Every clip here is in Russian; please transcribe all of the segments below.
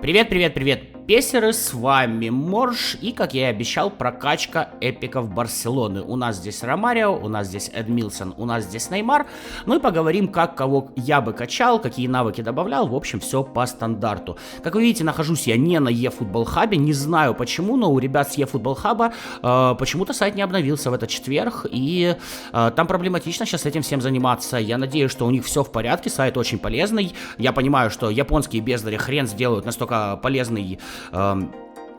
Привет, привет, привет, песеры, с вами Морж, и, как я и обещал, прокачка эпиков Барселоны. У нас здесь Ромарио, у нас здесь Эдмилсон, у нас здесь Неймар. Ну и поговорим, как кого я бы качал, какие навыки добавлял, в общем, все по стандарту. Как вы видите, нахожусь я не на eFootball Hub, не знаю почему, но у ребят с eFootball Hub почему-то сайт не обновился в этот четверг, и там проблематично сейчас этим всем заниматься. Я надеюсь, что у них все в порядке, сайт очень полезный. Я понимаю, что японские бездари хрен сделают настолько полезный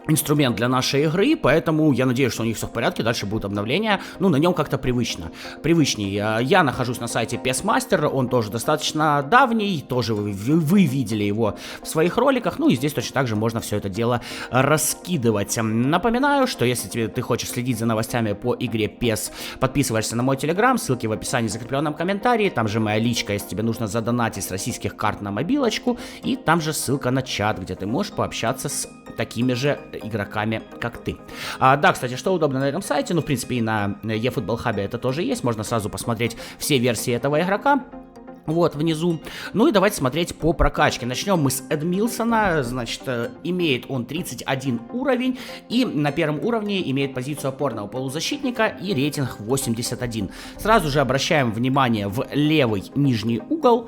инструмент для нашей игры, поэтому я надеюсь, что у них все в порядке, дальше будет обновление, ну, на нем как-то привычней. Я нахожусь на сайте PS Master, он тоже достаточно давний, тоже вы видели его в своих роликах, ну, и здесь точно так же можно все это дело раскидывать. Напоминаю, что если ты хочешь следить за новостями по игре PS, подписываешься на мой телеграм, ссылки в описании, в закрепленном комментарии, там же моя личка, если тебе нужно задонатить с российских карт на мобилочку, и там же ссылка на чат, где ты можешь пообщаться с такими же игроками, как ты. Да, кстати, что удобно на этом сайте, ну, в принципе, и на eFootball Hub это тоже есть, можно сразу посмотреть все версии этого игрока. Вот, внизу. Ну и давайте смотреть по прокачке. Начнем мы с Эдмилсона. Значит, имеет он 31 уровень. И на первом уровне имеет позицию опорного полузащитника и рейтинг 81. Сразу же обращаем внимание в левый нижний угол.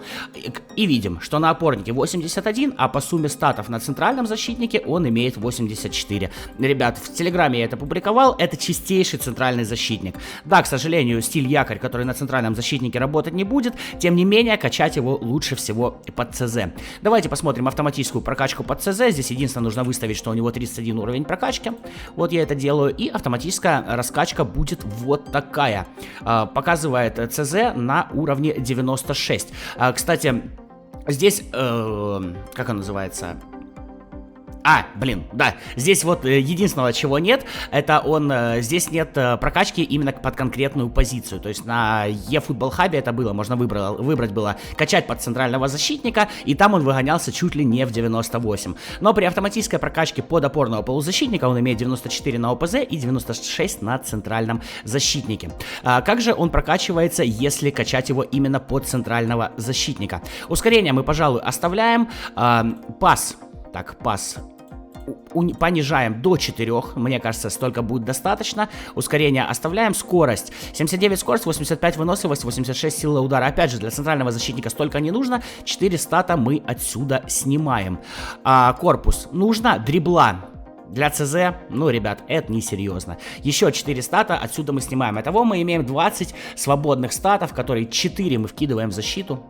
И видим, что на опорнике 81, а по сумме статов на центральном защитнике он имеет 84. Ребят, в телеграме я это публиковал. Это чистейший центральный защитник. Да, к сожалению, стиль якорь, который на центральном защитнике работать не будет. Тем не менее, качать его лучше всего под ЦЗ. Давайте посмотрим автоматическую прокачку под ЦЗ. Здесь единственное нужно выставить, что у него 31 уровень прокачки. Вот я это делаю. И автоматическая раскачка будет вот такая. Показывает ЦЗ на уровне 96. Кстати, здесь, как он называется... Да, здесь вот единственного, чего нет, это здесь нет прокачки именно под конкретную позицию, то есть на eFootball Hub это было, можно выбрать было качать под центрального защитника, и там он выгонялся чуть ли не в 98, но при автоматической прокачке под опорного полузащитника он имеет 94 на ОПЗ и 96 на центральном защитнике. Как же он прокачивается, если качать его именно под центрального защитника? Ускорение мы, пожалуй, оставляем, пас понижаем до 4, мне кажется, столько будет достаточно. Ускорение оставляем, скорость 79 скорость, 85 выносливость, 86 сила удара. Опять же, для центрального защитника столько не нужно, 4 стата мы отсюда снимаем. Корпус нужно, дрибла для ЦЗ, ну, ребят, это несерьезно. Еще 4 стата отсюда мы снимаем. Итого мы имеем 20 свободных статов, которые 4 мы вкидываем в защиту.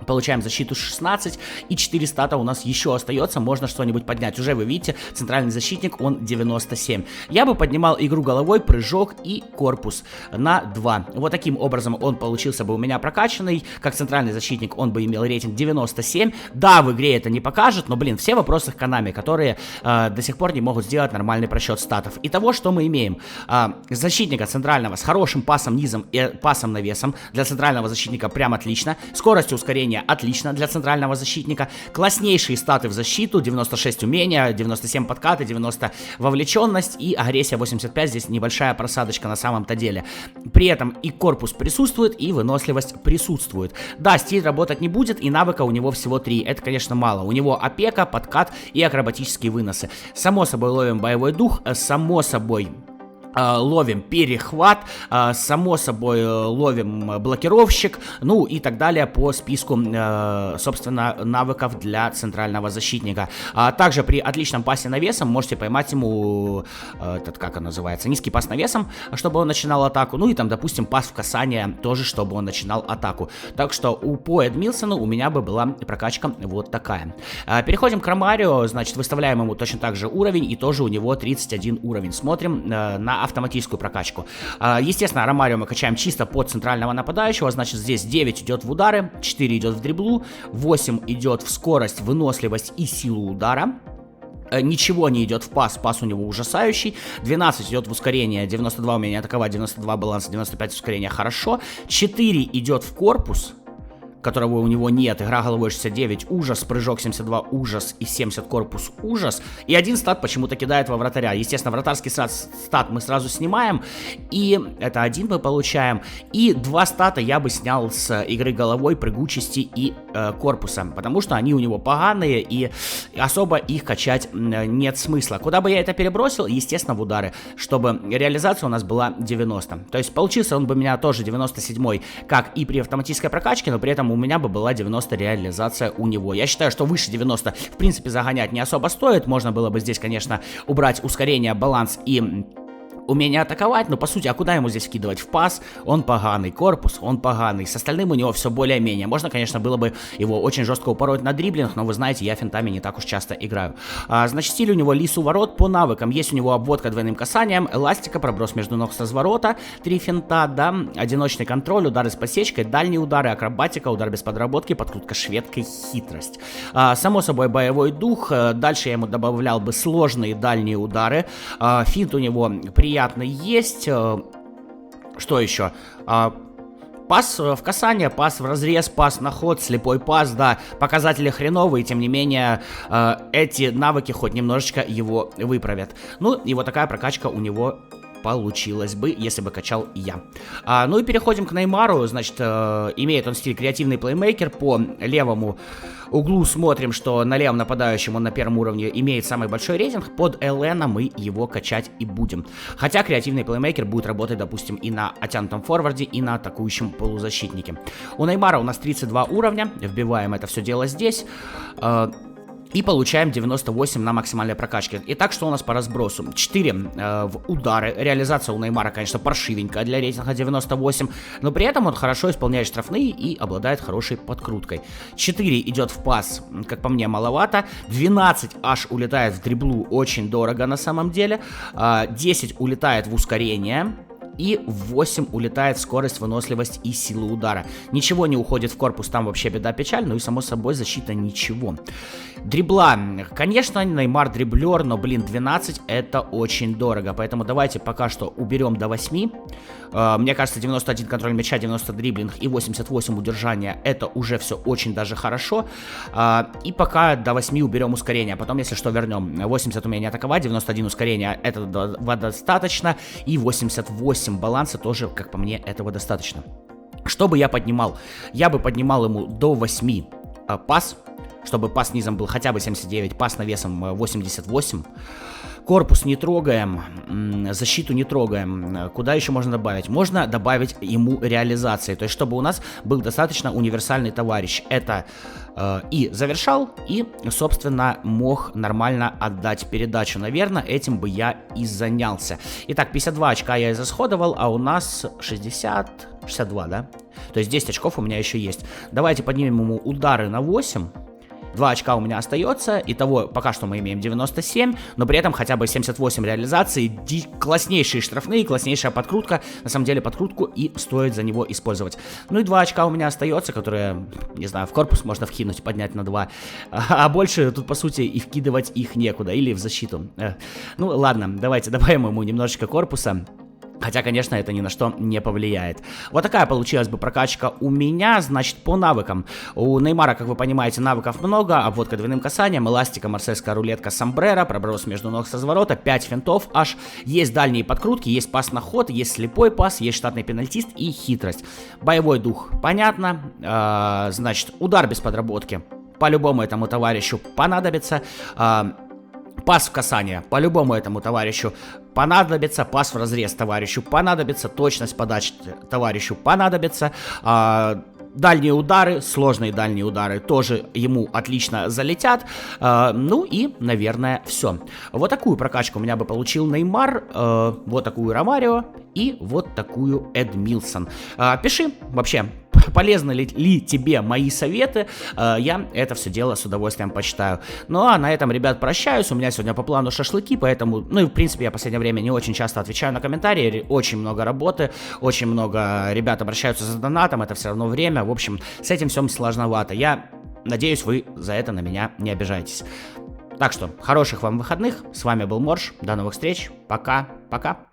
Получаем защиту 16, и 4 стата у нас еще остается, можно что-нибудь поднять. Уже вы видите, центральный защитник, он 97. Я бы поднимал игру головой, прыжок и корпус на 2. Вот таким образом он получился бы у меня прокачанный. Как центральный защитник он бы имел рейтинг 97. Да, в игре это не покажет, но, блин, все вопросы к Konami, которые до сих пор не могут сделать нормальный просчет статов. Итого, что мы имеем? Защитника центрального с хорошим пасом низом и пасом навесом. Для центрального защитника прям отлично. Скорость ускорения отлично для центрального защитника. Класснейшие статы в защиту, 96 умения, 97 подкаты, 90 вовлеченность и агрессия 85. Здесь небольшая просадочка на самом-то деле. При этом и корпус присутствует, и выносливость присутствует. Да, стиль работать не будет, и навыка у него всего 3. Это, конечно, мало. У него опека, подкат и акробатические выносы. Само собой ловим боевой дух, само собой... ловим перехват, само собой ловим блокировщик, ну и так далее по списку, собственно, навыков для центрального защитника. Также при отличном пасе навесом можете поймать ему, как он называется, низкий пас навесом, чтобы он начинал атаку, ну и там, допустим, пас в касание тоже, чтобы он начинал атаку. Так что по Эдмилсону у меня бы была прокачка вот такая. Переходим к Ромарио, значит, выставляем ему точно так же уровень, и тоже у него 31 уровень. Смотрим на автоматическую прокачку. Естественно, Ромарио мы качаем чисто под центрального нападающего, значит, здесь 9 идет в удары, 4 идет в дриблу, 8 идет в скорость, выносливость и силу удара. Ничего не идет в пас, пас у него ужасающий. 12 идет в ускорение, 92 умение атаковать, 92 баланс, 95 ускорение, хорошо. 4 идет в корпус. которого у него нет, игра головой 69 ужас, прыжок 72 ужас и 70 корпус ужас. И один стат почему-то кидает во вратаря. Естественно, вратарский стат мы сразу снимаем, и это один мы получаем. И 2 стата я бы снял с игры головой, прыгучести и корпуса, потому что они у него поганые, и особо их качать нет смысла. Куда бы я это перебросил? Естественно, в удары, чтобы реализация у нас была 90. То есть получился он бы у меня тоже 97, как и при автоматической прокачке, но при этом у меня бы была 90 реализация у него. Я считаю, что выше 90 в принципе загонять не особо стоит. Можно было бы здесь, конечно, убрать ускорение, баланс и умение атаковать, но по сути, а куда ему здесь вкидывать? В пас он поганый, корпус он поганый, с остальным у него все более-менее. Можно, конечно, было бы его очень жестко упороть на дриблинг, но вы знаете, я финтами не так уж часто играю. Значит, стиль у него лису ворот по навыкам. Есть у него обводка двойным касанием, эластика, проброс между ног с разворота, 3 финта, да, одиночный контроль, удары с подсечкой, дальние удары, акробатика, удар без подработки, подкрутка шведкой, хитрость. Само собой, боевой дух. Дальше я ему добавлял бы сложные дальние удары. Финт у него приятный есть. Что еще? Пас в касание, пас в разрез, пас на ход, слепой пас, да, показатели хреновые, тем не менее, эти навыки хоть немножечко его выправят. Ну, и вот такая прокачка у него получилось бы, если бы качал я. Ну и переходим к Неймару. Значит, имеет он стиль креативный плеймейкер. По левому углу смотрим, что на левом нападающем он на первом уровне имеет самый большой рейтинг. Под ЛН мы его качать и будем. Хотя креативный плеймейкер будет работать, допустим, и на оттянутом форварде, и на атакующем полузащитнике. У Неймара у нас 32 уровня. Вбиваем это все дело здесь. И получаем 98 на максимальной прокачке. Итак, что у нас по разбросу? 4 в удары. Реализация у Неймара, конечно, паршивенькая для рейтинга 98. Но при этом он хорошо исполняет штрафные и обладает хорошей подкруткой. 4 идет в пас, как по мне, маловато. 12 аж улетает в дриблу, очень дорого на самом деле. 10 улетает в ускорение. И 8 улетает скорость, выносливость и сила удара. Ничего не уходит в корпус, там вообще беда печаль, ну и само собой защита ничего. Дрибла. Конечно, Неймар дриблер, но, блин, 12 это очень дорого. Поэтому давайте пока что уберем до 8. Мне кажется, 91 контроль мяча, 90 дриблинг и 88 удержания. Это уже все очень даже хорошо. И пока до 8 уберем ускорение. Потом, если что, вернем. 80 умение атаковать, 91 ускорение. Этого достаточно. И 88 баланса тоже, как по мне, этого достаточно. Что бы я поднимал? Я бы поднимал ему до 8 пас, чтобы пас низом был хотя бы 79, пас навесом 88. Корпус не трогаем, защиту не трогаем. Куда еще можно добавить? Можно добавить ему реализации, то есть чтобы у нас был достаточно универсальный товарищ. Это и завершал, и, собственно, мог нормально отдать передачу. Наверное, этим бы я и занялся. Итак, 52 очка я израсходовал, а у нас 62, да? То есть 10 очков у меня еще есть. Давайте поднимем ему удары на 8. 2 очка у меня остается, итого пока что мы имеем 97, но при этом хотя бы 78 реализаций, класснейшие штрафные, класснейшая подкрутка, на самом деле подкрутку и стоит за него использовать. Ну и 2 очка у меня остается, которые, не знаю, в корпус можно вкинуть, поднять на 2, а больше тут по сути и вкидывать их некуда, или в защиту. Ну ладно, давайте добавим ему немножечко корпуса. Хотя, конечно, это ни на что не повлияет. Вот такая получилась бы прокачка у меня. Значит, по навыкам. У Неймара, как вы понимаете, навыков много. Обводка двойным касанием, эластика, марсельская рулетка, сомбреро, проброс между ног с разворота, 5 финтов аж. Есть дальние подкрутки, есть пас на ход, есть слепой пас, есть штатный пенальтист и хитрость. Боевой дух, понятно. Значит, удар без подработки. По-любому этому товарищу понадобится. Пас в касание, по-любому этому товарищу понадобится, пас в разрез товарищу понадобится, точность подач товарищу понадобится, дальние удары, сложные дальние удары тоже ему отлично залетят. Ну и, наверное, все. Вот такую прокачку у меня бы получил Неймар, вот такую Ромарио и вот такую Эдмилсон. Пиши вообще, полезны ли тебе мои советы, я это все дело с удовольствием почитаю. Ну а на этом, ребят, прощаюсь, у меня сегодня по плану шашлыки, поэтому, ну и в принципе я в последнее время не очень часто отвечаю на комментарии, очень много работы, очень много ребят обращаются за донатом, это все равно время, в общем, с этим все сложновато. Я надеюсь, вы за это на меня не обижаетесь. Так что, хороших вам выходных, с вами был Морж, до новых встреч, пока-пока.